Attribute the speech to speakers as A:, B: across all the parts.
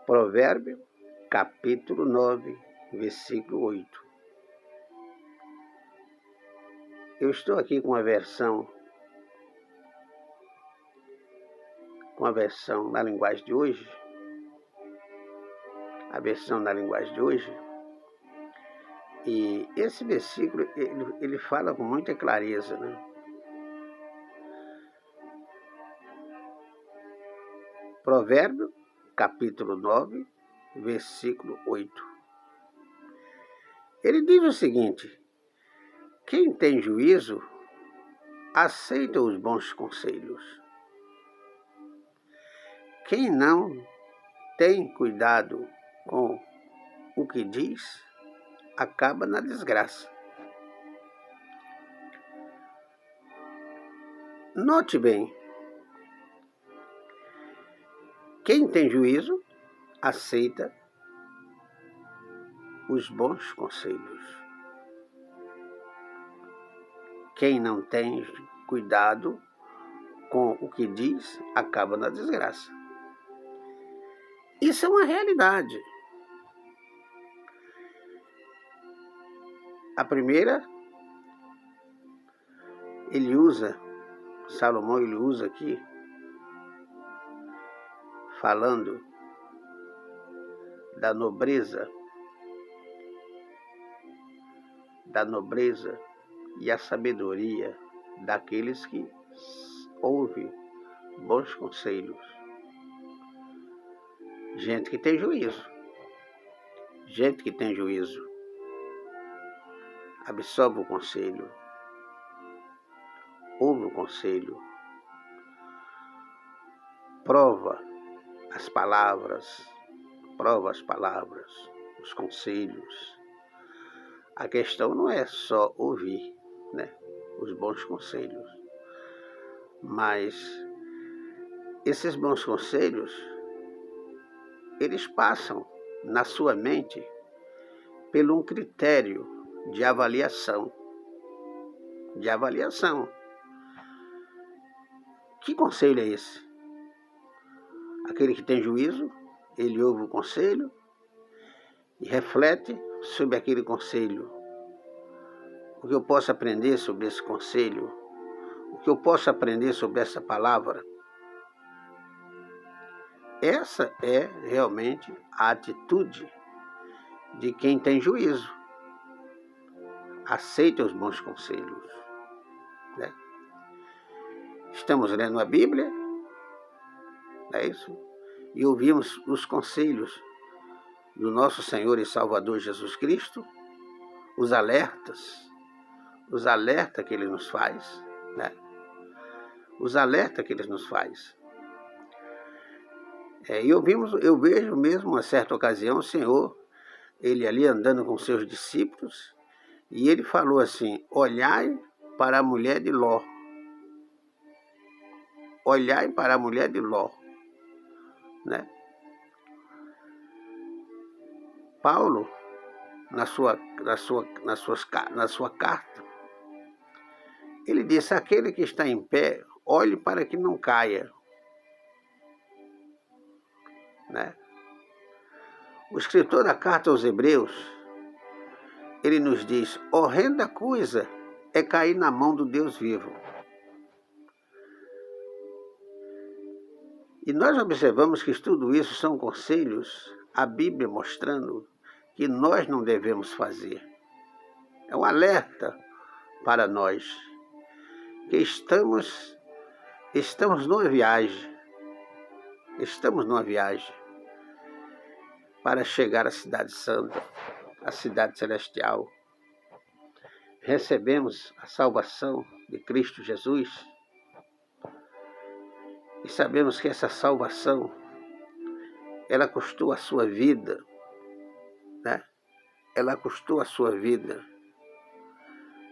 A: Provérbio, capítulo 9, versículo 8. Eu estou aqui com a versão na linguagem de hoje, e esse versículo ele fala com muita clareza, né? Provérbio, capítulo 9, versículo 8. Ele diz o seguinte: quem tem juízo aceita os bons conselhos. Quem não tem cuidado com o que diz, acaba na desgraça. Note bem, quem tem juízo aceita os bons conselhos. Quem não tem cuidado com o que diz, acaba na desgraça. Isso é uma realidade. A primeira, Salomão usa aqui, falando da nobreza e a sabedoria daqueles que ouvem bons conselhos. Gente que tem juízo. Absorve o conselho. Ouve o conselho. Prova as palavras, os conselhos. A questão não é só ouvir, né, os bons conselhos, mas esses bons conselhos, eles passam na sua mente por um critério de avaliação. Que conselho é esse? Aquele que tem juízo, ele ouve o conselho e reflete sobre aquele conselho. O que eu posso aprender sobre esse conselho? O que eu posso aprender sobre essa palavra? Essa é realmente a atitude de quem tem juízo. Aceita os bons conselhos, né? Estamos lendo a Bíblia, não é isso? E ouvimos os conselhos do nosso Senhor e Salvador Jesus Cristo, os alertas que Ele nos faz, né? Eu vejo mesmo, uma certa ocasião, o Senhor, Ele ali andando com seus discípulos, e Ele falou assim: olhai para a mulher de Ló. Né? Paulo, na sua carta, ele disse: aquele que está em pé, olhe para que não caia. Né? O escritor da carta aos Hebreus, ele nos diz: horrenda coisa é cair na mão do Deus vivo. E nós observamos que tudo isso são conselhos, a Bíblia mostrando que nós não devemos fazer. É um alerta para nós que estamos numa viagem. Estamos numa viagem para chegar à cidade santa, à cidade celestial. Recebemos a salvação de Cristo Jesus e sabemos que essa salvação, ela custou a sua vida, né? Ela custou a sua vida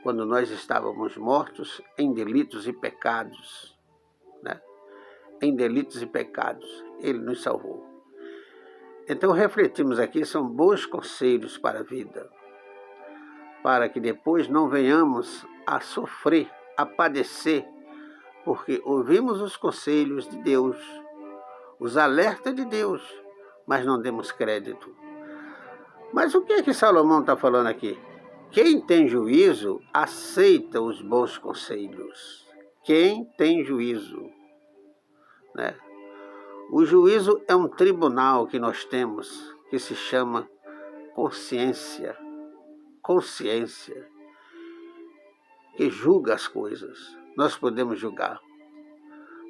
A: quando nós estávamos mortos em delitos e pecados, né? Ele nos salvou. Então refletimos aqui, são bons conselhos para a vida, para que depois não venhamos a sofrer, a padecer, porque ouvimos os conselhos de Deus, os alertas de Deus, mas não demos crédito. Mas o que é que Salomão está falando aqui? Quem tem juízo aceita os bons conselhos. Quem tem juízo, né? O juízo é um tribunal que nós temos, que se chama consciência. Consciência, que julga as coisas. Nós podemos julgar.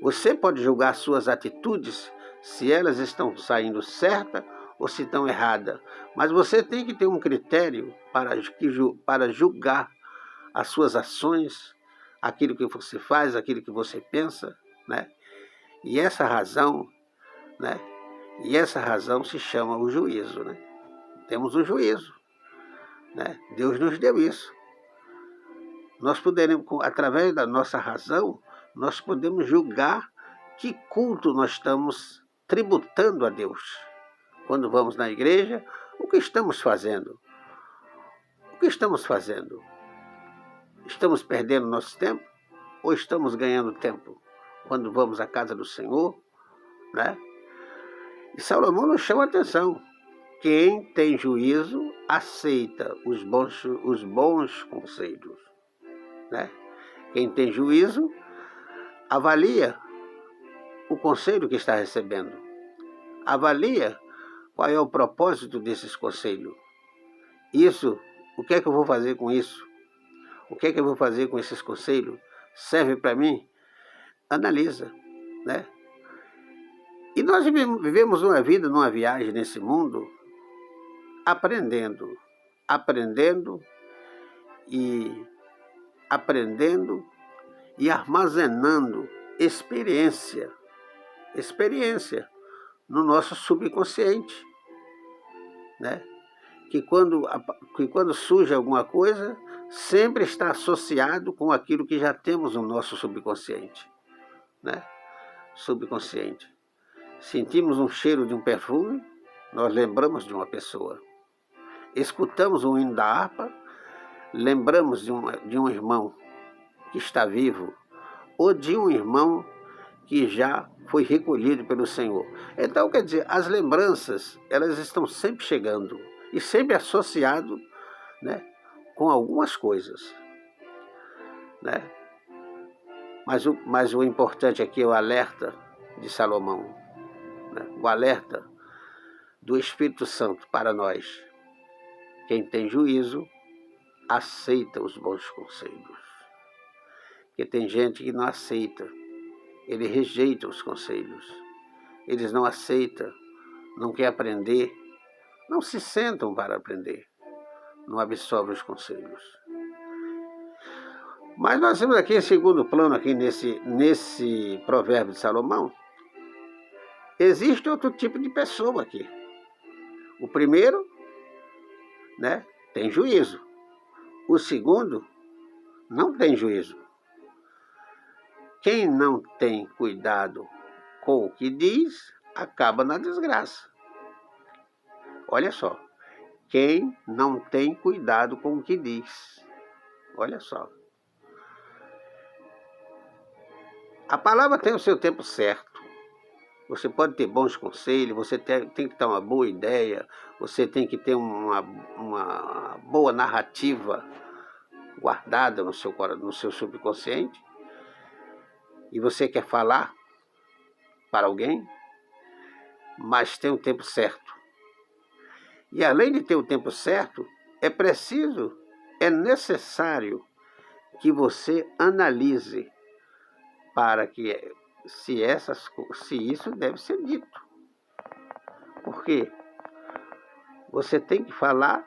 A: Você pode julgar suas atitudes, se elas estão saindo certas ou se estão erradas. Mas você tem que ter um critério para julgar as suas ações, aquilo que você faz, aquilo que você pensa, né? E essa razão, né? E essa razão se chama o juízo, né? Temos um juízo, né? Deus nos deu isso. Nós poderemos, através da nossa razão, nós podemos julgar que culto nós estamos tributando a Deus. Quando vamos na igreja, o que estamos fazendo? O que estamos fazendo? Estamos perdendo nosso tempo ou estamos ganhando tempo? Quando vamos à casa do Senhor, né? E Salomão nos chama a atenção. Quem tem juízo aceita os bons conselhos, né? Quem tem juízo avalia o conselho que está recebendo. Avalia qual é o propósito desses conselhos. Isso, o que é que eu vou fazer com isso? O que é que eu vou fazer com esses conselhos? Serve para mim? Analisa, né? E nós vivemos uma vida, numa viagem nesse mundo, aprendendo e armazenando experiência no nosso subconsciente, né? Que quando surge alguma coisa, sempre está associado com aquilo que já temos no nosso subconsciente, né? Subconsciente. Sentimos um cheiro de um perfume, nós lembramos de uma pessoa. Escutamos um hino da harpa, lembramos de um irmão que está vivo, ou de um irmão que já foi recolhido pelo Senhor. Então, quer dizer, as lembranças, elas estão sempre chegando e sempre associado, né, com algumas coisas, né? Mas o importante aqui é o alerta de Salomão, né? O alerta do Espírito Santo para nós. Quem tem juízo aceita os bons conselhos. Porque tem gente que não aceita, ele rejeita os conselhos. Eles não aceitam, não quer aprender, não se sentam para aprender, não absorvem os conselhos. Mas nós temos aqui em segundo plano, aqui nesse provérbio de Salomão, existe outro tipo de pessoa aqui. O primeiro, né, tem juízo. O segundo, não tem juízo. Quem não tem cuidado com o que diz, acaba na desgraça. Olha só. Quem não tem cuidado com o que diz. Olha só. A palavra tem o seu tempo certo. Você pode ter bons conselhos, você tem que ter uma boa ideia, você tem que ter uma boa narrativa guardada no seu subconsciente. E você quer falar para alguém, mas tem o tempo certo. E além de ter o tempo certo, é necessário que você analise para que se isso deve ser dito. Porque você tem que falar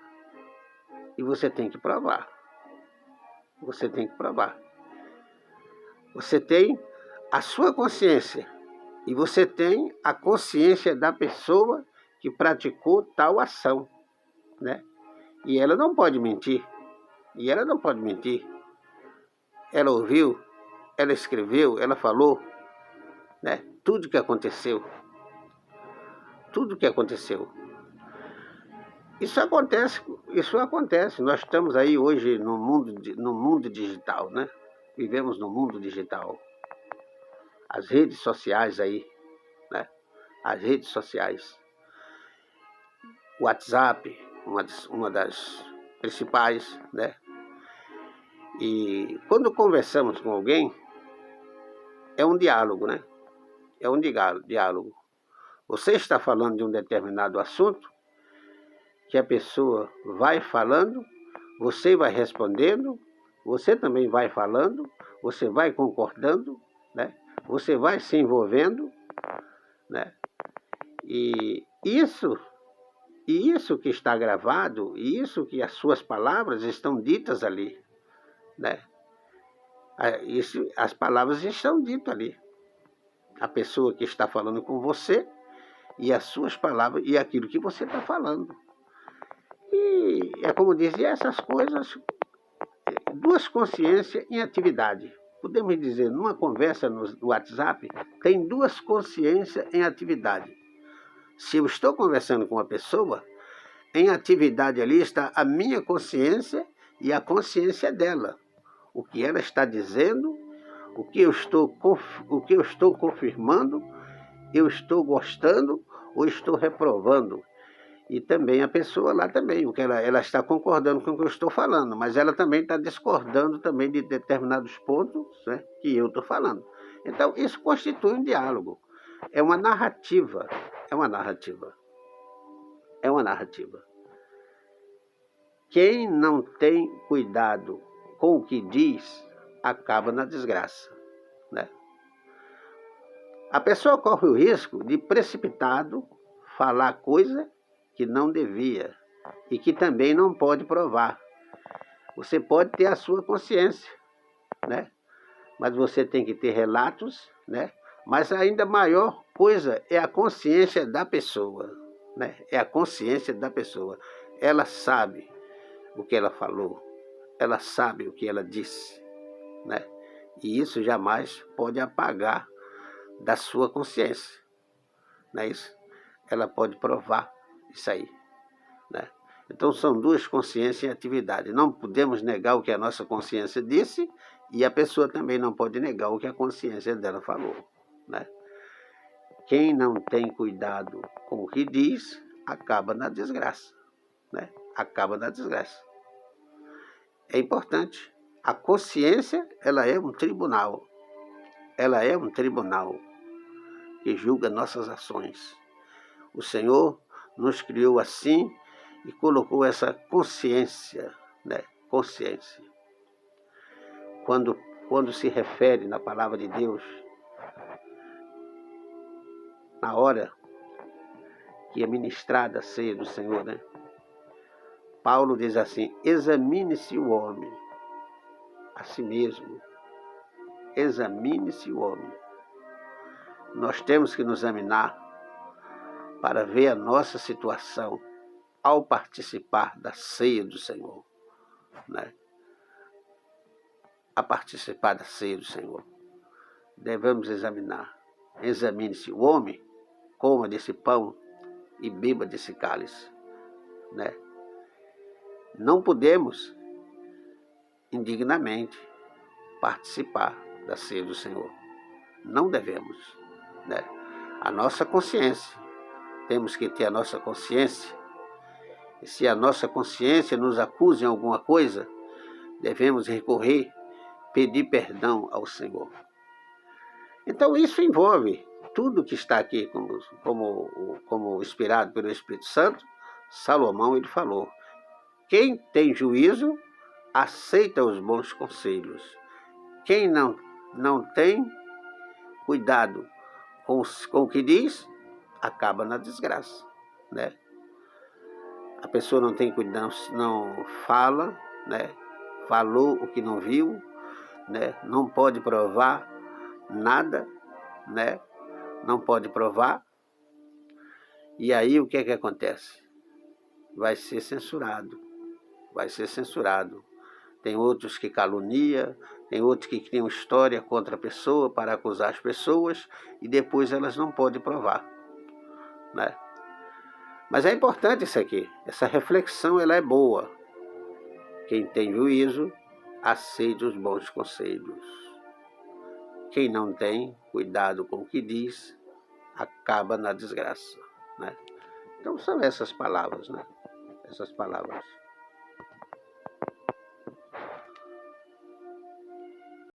A: e você tem que provar. Você tem que provar. Você tem a sua consciência e você tem a consciência da pessoa que praticou tal ação, né? E ela não pode mentir. Ela ouviu, ela escreveu, ela falou, né? Tudo que aconteceu. Isso acontece. Nós estamos aí hoje no mundo digital, né? Vivemos no mundo digital. As redes sociais aí, né? As redes sociais. O WhatsApp, uma das principais, né? E quando conversamos com alguém, é um diálogo, né? É um diálogo. Você está falando de um determinado assunto, que a pessoa vai falando, você vai respondendo, você também vai falando, você vai concordando, né? Você vai se envolvendo, né? E isso que está gravado, e isso que as suas palavras estão ditas ali, né? As palavras estão ditas ali. A pessoa que está falando com você e as suas palavras e aquilo que você está falando. E é como dizia, essas coisas, duas consciências em atividade. Podemos dizer, numa conversa no WhatsApp, tem duas consciências em atividade. Se eu estou conversando com uma pessoa, em atividade ali está a minha consciência e a consciência dela. O que ela está dizendo, o que eu estou confirmando, eu estou gostando ou estou reprovando. E também a pessoa lá também, o que ela está concordando com o que eu estou falando, mas ela também está discordando também de determinados pontos, né, que eu estou falando. Então, isso constitui um diálogo. É uma narrativa. É uma narrativa. É uma narrativa. Quem não tem cuidado com o que diz, acaba na desgraça, né? A pessoa corre o risco de precipitado falar coisa que não devia e que também não pode provar. Você pode ter a sua consciência, né? Mas você tem que ter relatos, né? Mas ainda maior coisa é a consciência da pessoa, né? É a consciência da pessoa. Ela sabe o que ela falou, ela sabe o que ela disse, né? E isso jamais pode apagar da sua consciência, não é isso? Ela pode provar isso aí, né? Então são duas consciências em atividade. Não podemos negar o que a nossa consciência disse e a pessoa também não pode negar o que a consciência dela falou, né? Quem não tem cuidado com o que diz, acaba na desgraça, né? Acaba na desgraça. É importante. A consciência, ela é um tribunal. Ela é um tribunal que julga nossas ações. O Senhor nos criou assim e colocou essa consciência, né? Consciência. Quando se refere na palavra de Deus, na hora que é ministrada a ceia do Senhor, né? Paulo diz assim: examine-se o homem a si mesmo. Examine-se o homem. Nós temos que nos examinar para ver a nossa situação ao participar da ceia do Senhor, né? A participar da ceia do Senhor. Devemos examinar. Examine-se o homem, coma desse pão e beba desse cálice, né? Não podemos indignamente participar da ceia do Senhor. Não devemos, né? A nossa consciência, temos que ter a nossa consciência. E se a nossa consciência nos acusa em alguma coisa, devemos recorrer, pedir perdão ao Senhor. Então isso envolve tudo que está aqui como inspirado pelo Espírito Santo. Salomão, ele falou: quem tem juízo, aceita os bons conselhos. Quem não tem cuidado com o que diz, acaba na desgraça, né? A pessoa não tem cuidado, não fala, né? Falou o que não viu, né? Não pode provar nada, né? Não pode provar. E aí o que é que acontece? Vai ser censurado. Vai ser censurado. Tem outros que caluniam, tem outros que criam história contra a pessoa para acusar as pessoas e depois elas não podem provar, né? Mas é importante isso aqui. Essa reflexão, ela é boa. Quem tem juízo, aceita os bons conselhos. Quem não tem cuidado com o que diz, acaba na desgraça, né? Então são essas palavras, né? Essas palavras.